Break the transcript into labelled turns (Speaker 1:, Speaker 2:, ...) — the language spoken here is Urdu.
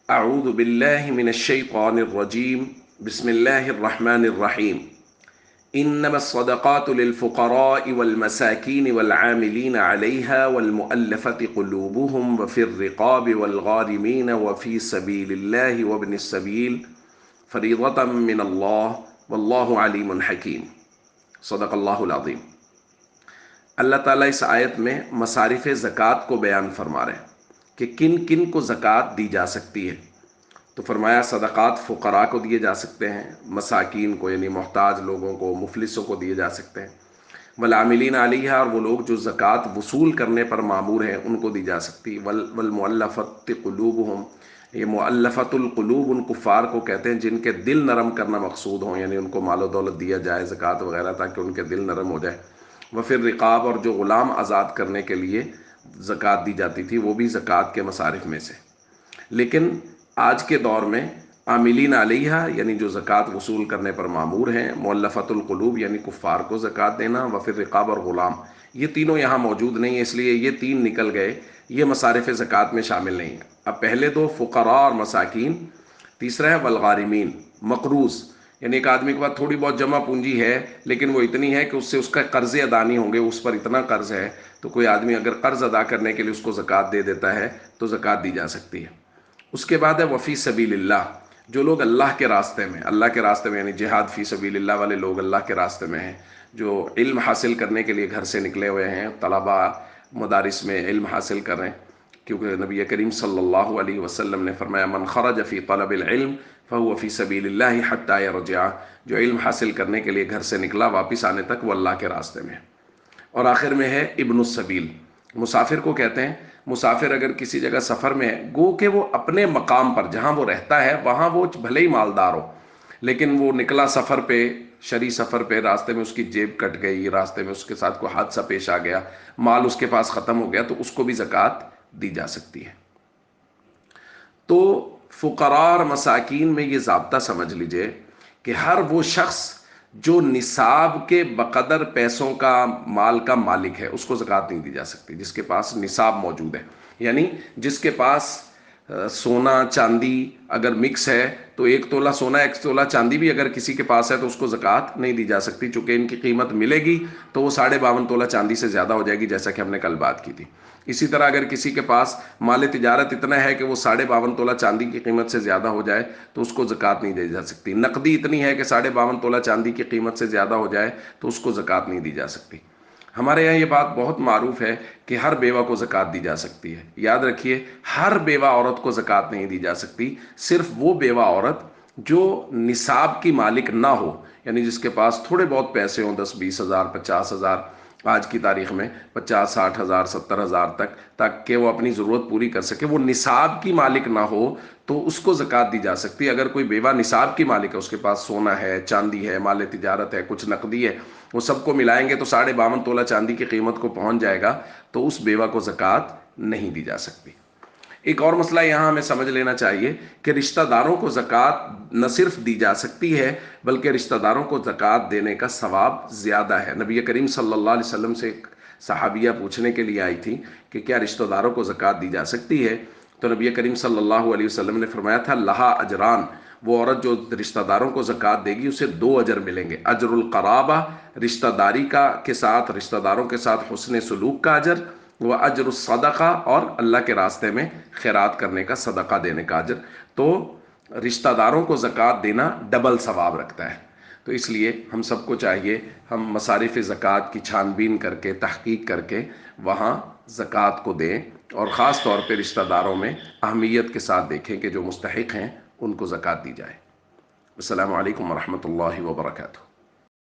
Speaker 1: أعوذ بالله من الشيطان الرجيم بسم الله الرحمن الرحيم إنما الصدقات للفقراء والمساكين والعاملين عليها والمؤلفة قلوبهم وفي الرقاب والغارمين وفي سبيل الله وابن السبيل فريضة من الله والله عليم حكيم صدق اللہ العظیم۔ اللہ تعالیٰ اس آیت میں مصارف زکوٰۃ کو بیان فرما رہے ہیں کہ کن کن کو زکوٰۃ دی جا سکتی ہے۔ تو فرمایا صدقات فقراء کو دیے جا سکتے ہیں، مساکین کو یعنی محتاج لوگوں کو، مفلسوں کو دیے جا سکتے ہیں، والعاملین علیہا اور وہ لوگ جو زکوٰۃ وصول کرنے پر مامور ہیں ان کو دی جا سکتی، والمؤلفۃ قلوبہم، یہ مؤلفۃ القلوب ان کفار کو کہتے ہیں جن کے دل نرم کرنا مقصود ہوں، یعنی ان کو مال و دولت دیا جائے زکوٰۃ وغیرہ تاکہ ان کے دل نرم ہو جائے۔ وفی الرقاب اور جو غلام آزاد کرنے کے لیے زکوٰۃ دی جاتی تھی وہ بھی زکوٰۃ کے مصارف میں سے۔ لیکن آج کے دور میں عاملین علیہا یعنی جو زکوٰۃ وصول کرنے پر مامور ہیں، مؤلفۃ القلوب یعنی کفار کو زکوٰۃ دینا، وفی الرقاب اور غلام، یہ تینوں یہاں موجود نہیں ہیں، اس لیے یہ تین نکل گئے، یہ مصارف زکوٰۃ میں شامل نہیں ہیں۔ اب پہلے دو فقراء اور مساکین، تیسرا ہے والغارمین، مقروض یعنی ایک آدمی کے پاس تھوڑی بہت جمع پونجی ہے لیکن وہ اتنی ہے کہ اس سے اس کا قرض ادا نہیں ہوں گے، اس پر اتنا قرض ہے، تو کوئی آدمی اگر قرض ادا کرنے کے لیے اس کو زکوٰۃ دے دیتا ہے تو زکوٰۃ دی جا سکتی ہے۔ اس کے بعد ہے وفی سبیل اللہ، جو لوگ اللہ کے راستے میں یعنی جہاد فی سبیل اللہ والے لوگ اللہ کے راستے میں ہیں، جو علم حاصل کرنے کے لیے گھر سے نکلے ہوئے ہیں، طلباء مدارس میں علم حاصل کر رہے ہیں، کیونکہ نبی کریم صلی اللہ علیہ وسلم نے فرمایا من خرج فی طلب العلم فهو فی سبیل اللہ حتی یرجع، جو علم حاصل کرنے کے لیے گھر سے نکلا واپس آنے تک وہ اللہ کے راستے میں۔ اور آخر میں ہے ابن السبیل، مسافر کو کہتے ہیں۔ مسافر اگر کسی جگہ سفر میں ہے، گو کہ وہ اپنے مقام پر جہاں وہ رہتا ہے وہاں وہ بھلے ہی مالدار ہو، لیکن وہ نکلا سفر پہ، شرعی سفر پہ، راستے میں اس کی جیب کٹ گئی، راستے میں اس کے ساتھ کوئی حادثہ پیش آ گیا، مال اس کے پاس ختم ہو گیا، تو اس کو بھی زکوٰۃ دی جا سکتی ہے۔ تو فقراء اور مساکین میں یہ ضابطہ سمجھ لیجئے کہ ہر وہ شخص جو نصاب کے بقدر پیسوں کا مال کا مالک ہے اس کو زکوٰۃ نہیں دی جا سکتی، جس کے پاس نصاب موجود ہے، یعنی جس کے پاس سونا چاندی اگر مکس ہے تو 1 تولہ سونا 1 تولہ چاندی بھی اگر کسی کے پاس ہے تو اس کو زکوٰۃ نہیں دی جا سکتی، چونکہ ان کی قیمت ملے گی تو وہ 52.5 تولہ چاندی سے زیادہ ہو جائے گی، جیسا کہ ہم نے کل بات کی تھی۔ اسی طرح اگر کسی کے پاس مال تجارت اتنا ہے کہ وہ 52.5 تولہ چاندی کی قیمت سے زیادہ ہو جائے تو اس کو زکوٰۃ نہیں دی جا سکتی۔ نقدی اتنی ہے کہ 52.5 تولہ چاندی کی قیمت سے زیادہ ہو جائے تو اس کو زکوٰۃ نہیں دی جا سکتی۔ ہمارے یہاں یہ بات بہت معروف ہے کہ ہر بیوہ کو زکوٰۃ دی جا سکتی ہے۔ یاد رکھیے ہر بیوہ عورت کو زکوٰۃ نہیں دی جا سکتی، صرف وہ بیوہ عورت جو نصاب کی مالک نہ ہو، یعنی جس کے پاس تھوڑے بہت پیسے ہوں، 10-20 ہزار 50 ہزار، آج کی تاریخ میں 50-60 ہزار 70 ہزار تک، تاکہ وہ اپنی ضرورت پوری کر سکے، وہ نصاب کی مالک نہ ہو تو اس کو زکوٰۃ دی جا سکتی ہے۔ اگر کوئی بیوہ نصاب کی مالک ہے، اس کے پاس سونا ہے، چاندی ہے، مال تجارت ہے، کچھ نقدی ہے، وہ سب کو ملائیں گے تو 52.5 تولہ چاندی کی قیمت کو پہنچ جائے گا، تو اس بیوہ کو زکوٰۃ نہیں دی جا سکتی۔ ایک اور مسئلہ یہاں ہمیں سمجھ لینا چاہیے کہ رشتہ داروں کو زکوٰۃ نہ صرف دی جا سکتی ہے بلکہ رشتہ داروں کو زکوٰۃ دینے کا ثواب زیادہ ہے۔ نبی کریم صلی اللہ علیہ وسلم سے ایک صحابیہ پوچھنے کے لیے آئی تھی کہ کیا رشتہ داروں کو زکوٰۃ دی جا سکتی ہے، تو نبی کریم صلی اللہ علیہ وسلم نے فرمایا تھا لہا اجران، وہ عورت جو رشتہ داروں کو زکوٰۃ دے گی اسے 2 اجر ملیں گے، اجر القرابہ رشتہ داری کے ساتھ، رشتہ داروں کے ساتھ حسن سلوک کا اجر، وہ اجر الصدقہ اور اللہ کے راستے میں خیرات کرنے کا، صدقہ دینے کا اجر۔ تو رشتہ داروں کو زکوٰۃ دینا ڈبل ثواب رکھتا ہے۔ تو اس لیے ہم سب کو چاہیے ہم مصارف زکوٰۃ کی چھان بین کر کے، تحقیق کر کے وہاں زکوٰۃ کو دیں، اور خاص طور پہ رشتہ داروں میں اہمیت کے ساتھ دیکھیں کہ جو مستحق ہیں ان کو زکوٰۃ دی جائے۔ السلام علیکم ورحمۃ اللہ وبرکاتہ۔